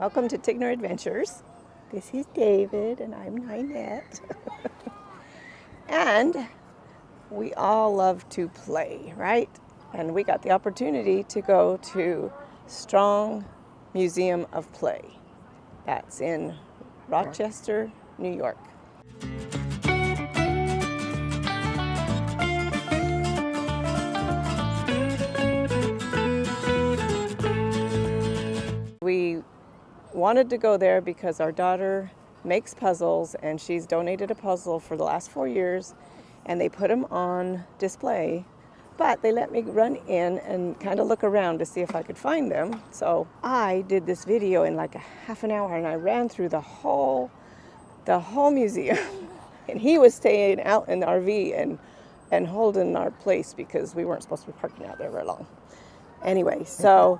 Welcome to Tigner Adventures. This is David and I'm Ninette. And we all love to play, right? And we got the opportunity to go to Strong Museum of Play. That's in Rochester, New York. We wanted to go there because our daughter makes puzzles and she's donated a puzzle for the last 4 years, and they put them on display, but they let me run in and kind of look around to see if I could find them. So I did this video in like a half an hour and I ran through the whole museum. And he was staying out in the RV and holding our place because we weren't supposed to be parking out there very long. Anyway, so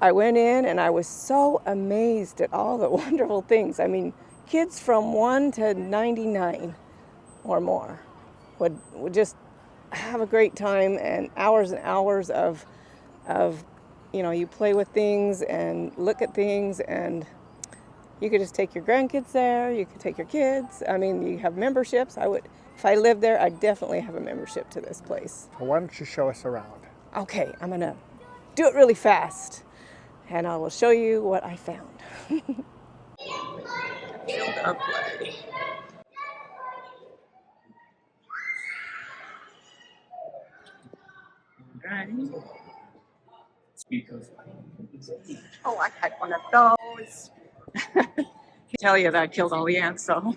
I went in and I was so amazed at all the wonderful things. I mean, kids from 1 to 99 or more would just have a great time, and hours of you play with things and look at things, and you could just take your grandkids there, you could take your kids. I mean, you have memberships. If I lived there, I'd definitely have a membership to this place. Well, why don't you show us around? Okay, I'm gonna do it really fast, and I will show you what I found. Field of play. Right. Oh, I had one of those. I can tell you that I killed all the ants, so.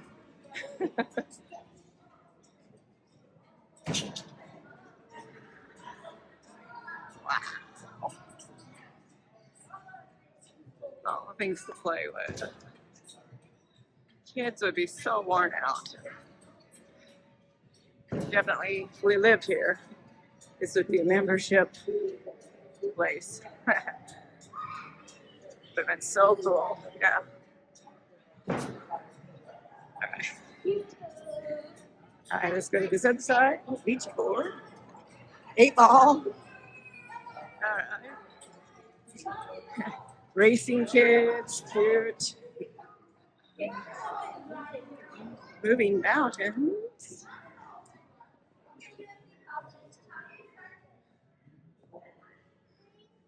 Wow. All the things to play with. Kids would be so worn out. Definitely, if we lived here, this would be a membership place. Would have been so cool. Yeah. All right, let's go to this other side. Beach board. 8 ball. All right. Racing kids, cute. Moving mountains.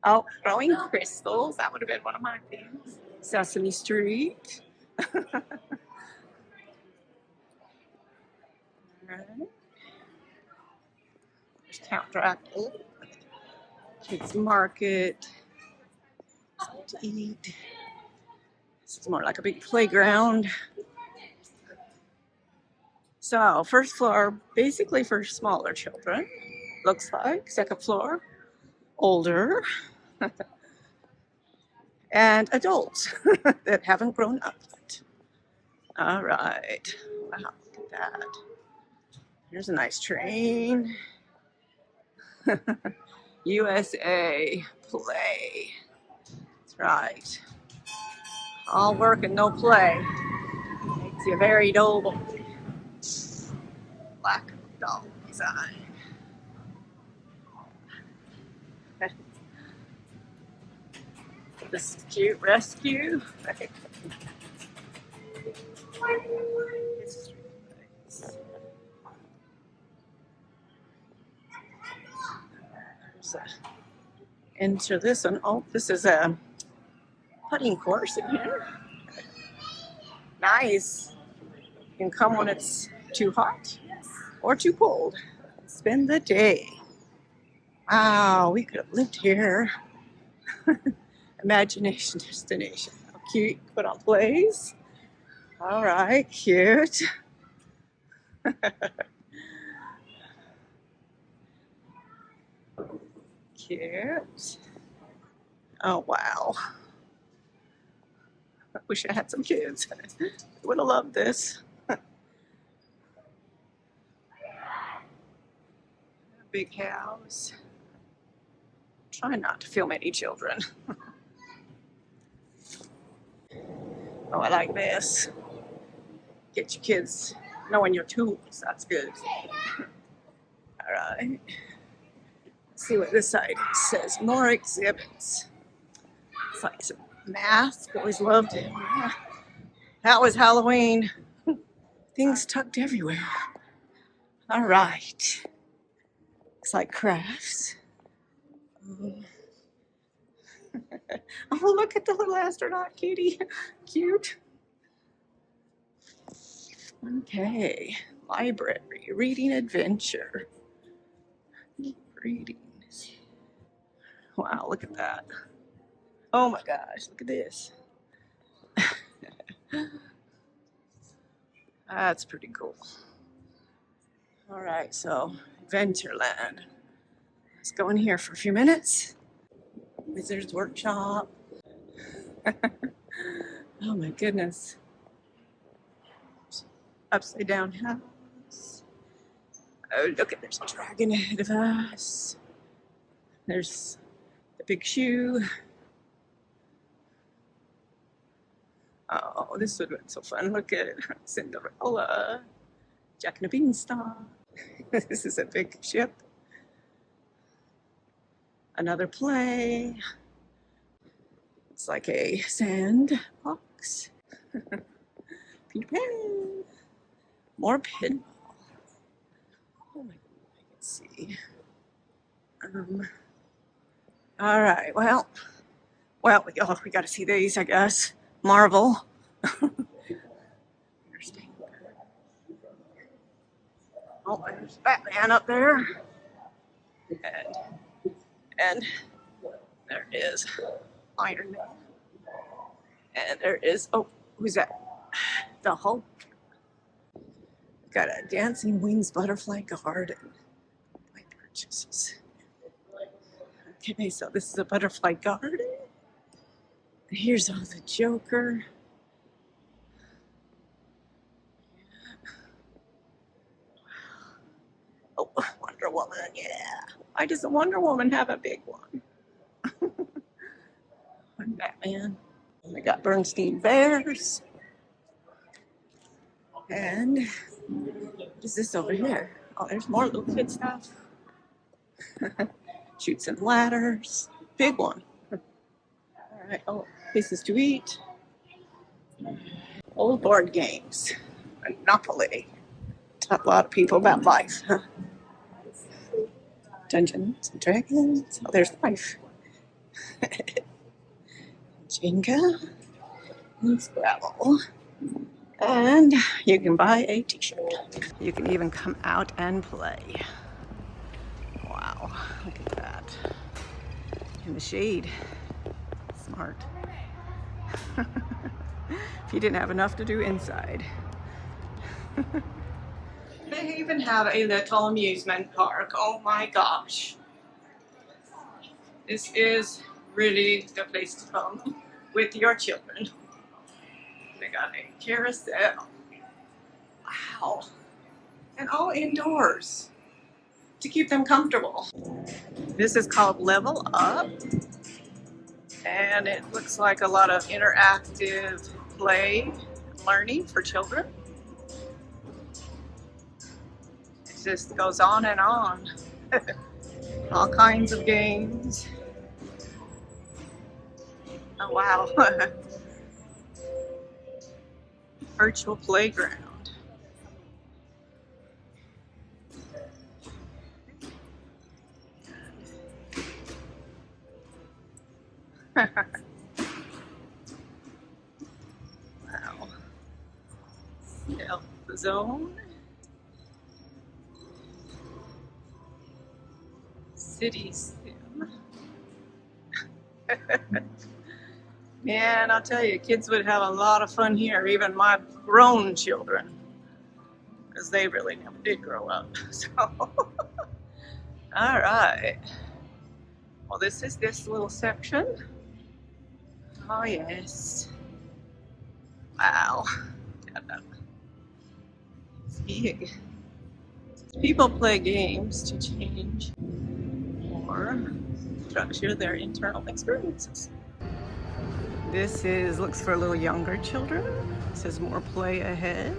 Oh, throwing crystals. That would have been one of my things. Sesame Street. Right. There's Count Dracula. Kids Market. Something to eat. This is more like a big playground. So, first floor, basically for smaller children, looks like. Second floor, older. And adults that haven't grown up yet. All right. Wow, look at that. Here's a nice train. USA Play. That's right. All work and no play. Makes you very noble. Black doll design. This is cute rescue. Enter this one. Oh, this is a putting course in here. Nice. You can come when it's too hot or too cold. Spend the day. Wow, we could have lived here. Imagination destination. How cute. Put on plays. All right, cute. Cute. Oh, wow. I wish I had some kids. I would have loved this. Big house. Try not to film any children. Oh, I like this. Get your kids knowing your tools. That's good. All right. Let's see what this side says. More exhibits. It's like some Mask, always loved it. That was Halloween. Things tucked everywhere. All right. Looks like crafts. Oh, look at the little astronaut cutie. Cute. Okay. Library. Reading adventure. Reading. Wow, look at that. Oh my gosh, look at this. That's pretty cool. All right, so Adventureland. Let's go in here for a few minutes. Wizard's Workshop. Oh my goodness. Upside down house. Oh, look at, there's a dragon ahead of us. There's the big shoe. Oh, this would have been so fun. Look at Cinderella. Jack and the Beanstalk. This is a big ship. Another play. It's like a sandbox. Peter Pan. More pinball. Oh my God, I can see. All right, well, we got to see these, I guess. Marvel. Oh, there's Batman up there. And there is Iron Man. And there is, oh, who's that? The Hulk. Got a Dancing Wings Butterfly Garden. My purchases. Okay, so this is a butterfly garden. Here's all the Joker. Oh, Wonder Woman, yeah. Why doesn't Wonder Woman have a big one? And Batman. We got Bernstein Bears. And what is this over here? Oh, there's more little kid stuff. Chutes and ladders. Big one. All right. Oh, places to eat. Old board games. Monopoly. Taught a lot of people about life. Dungeons and Dragons. Oh, there's life. Jenga. And Scrabble. And you can buy a t-shirt. You can even come out and play. Wow, look at that. In the shade. Smart. If you didn't have enough to do inside. They even have a little amusement park. Oh my gosh. This is really the place to come with your children. They got a carousel. Wow. And all indoors to keep them comfortable. This is called Level Up. And it looks like a lot of interactive play learning for children. It just goes on and on. All kinds of games. Oh wow. Virtual playground. Wow. Stealth zone. City sim. Man, I'll tell you, kids would have a lot of fun here, even my grown children, because they really never did grow up. So, all right. Well, this is this little section. Oh, yes. Wow. It's big. People play games to change or structure their internal experiences. This looks for a little younger children. It says more play ahead.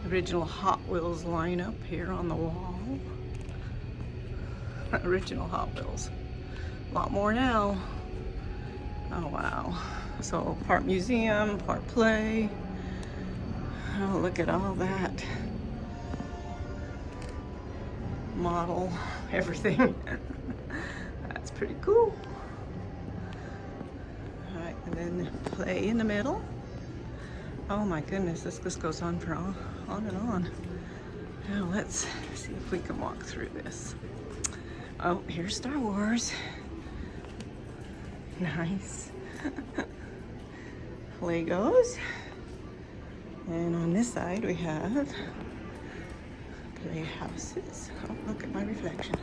Original Hot Wheels lineup here on the wall. Original Hot Wheels. A lot more now. Oh wow. So part museum, part play. Oh, look at all that. Model, everything. That's pretty cool. All right, and then play in the middle. Oh my goodness, this just goes on for on and on. Now let's see if we can walk through this. Oh, here's Star Wars. Nice. Legos. And on this side we have playhouses. Oh, look at my reflection.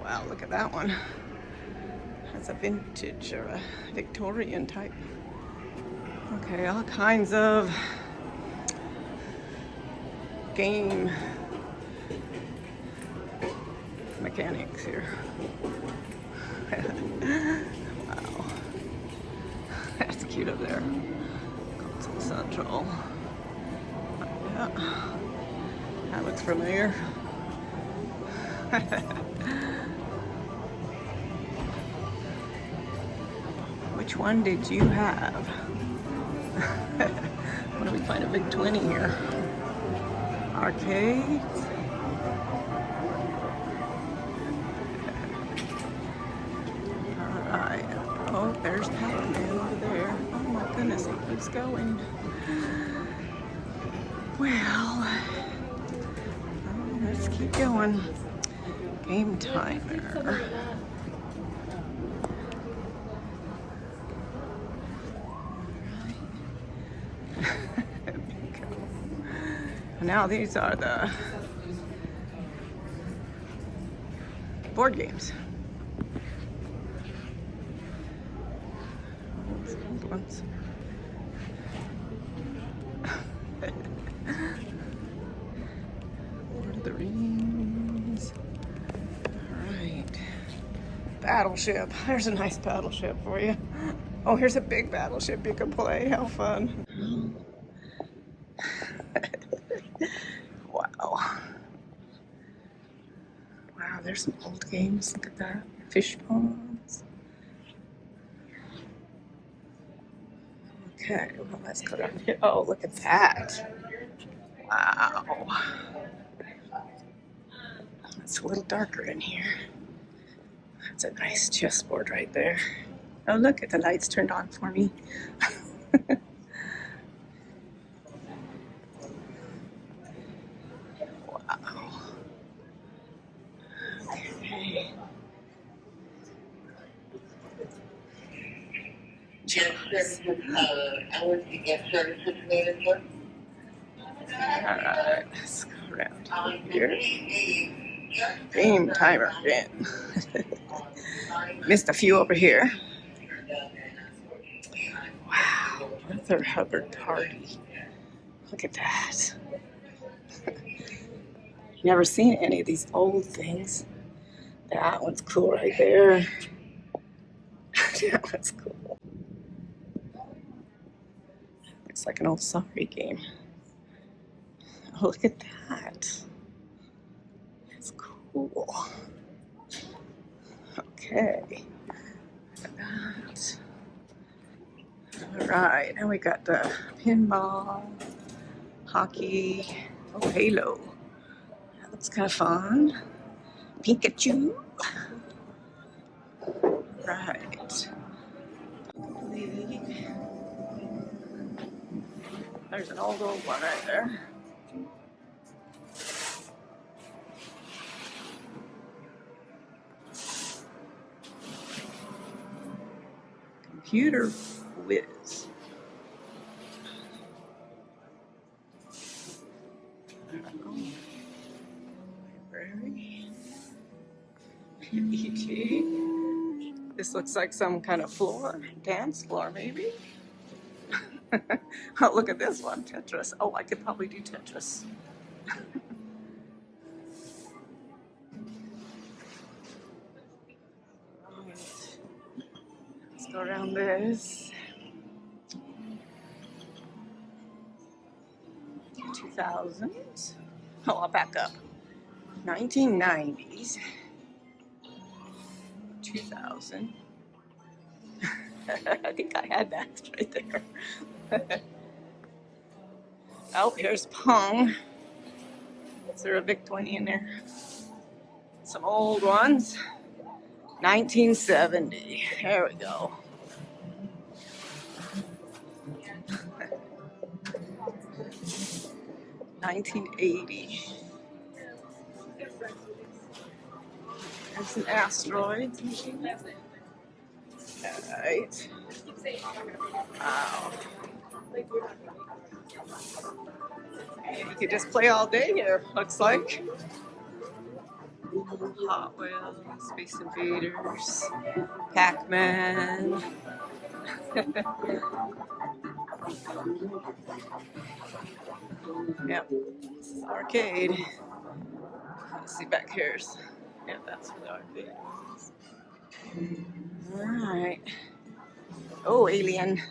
Wow, look at that one. That's a vintage or a Victorian type. Okay, all kinds of game mechanics here. Wow. That's cute up there. Console Central. Yeah. That looks familiar. Which one did you have? What do we find a big 20 here? Arcades. Alright. Oh, there's Pac-Man over there. Oh my goodness, it keeps going. Well, let's keep going. Game timer. Now these are the board games. Those old ones. Lord of the Rings. All right. Battleship. There's a nice battleship for you. Oh, here's a big battleship you can play. How fun. Wow. Wow, there's some old games. Look at that. Fish ponds. Okay, well, let's go down here. Oh, look at that. Wow. It's a little darker in here. That's a nice chessboard right there. Oh, look at the lights turned on for me. Wow. Okay. Alright, let's go around here. Game timer again. Missed a few over here. Wow, Arthur Hubbard party. Look at that. Never seen any of these old things. That one's cool right there. That one's cool. Looks like an old soccer game. Oh, look at that. That's cool. Okay. That. All right, now we got the pinball, hockey, oh, Halo. That looks kind of fun. Pikachu. Right. There's an old one right there. Computer whiz. Library. PET. This looks like some kind of floor, dance floor maybe. Oh, look at this one, Tetris. Oh, I could probably do Tetris. Let's go around this. 2000s. Oh, I'll back up. 1990s, 2000. I think I had that right there. Oh, here's Pong. Is there a Vic 20 in there? Some old ones. 1970. There we go. 1980. There's an asteroid machine. Alright. Wow. You could just play all day here, looks like. Hot Wheels, Space Invaders, Pac-Man. Yep, this is arcade. Let's see back here's. Yep, that's for the arcade. Alright. Oh, Alien.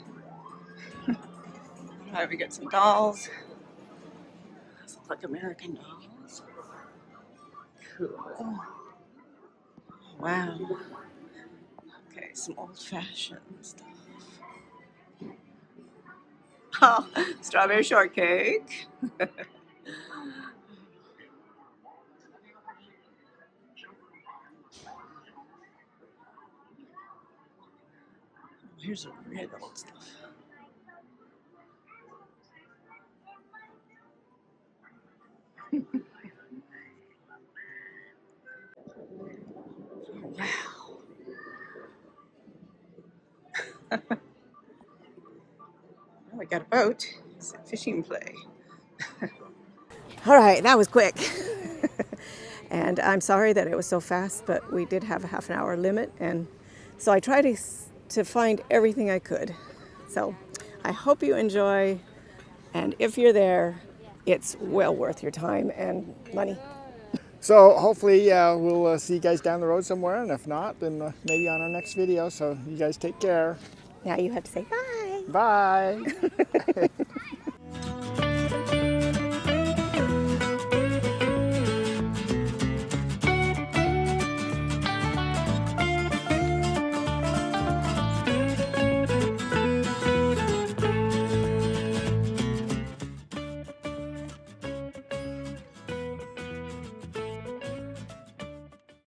Alright, we got some dolls. These look like American dolls. Cool. Wow. Okay, some old-fashioned stuff. Oh, strawberry shortcake. Here's a red old stuff. Wow. Well, we got a boat. It's a fishing play. All right, that was quick. And I'm sorry that it was so fast, but we did have a half an hour limit, and so I tried to find everything I could. So I hope you enjoy, and if you're there, it's well worth your time and money. So hopefully we'll see you guys down the road somewhere, and if not, then maybe on our next video. So you guys take care. Now you have to say bye. Bye.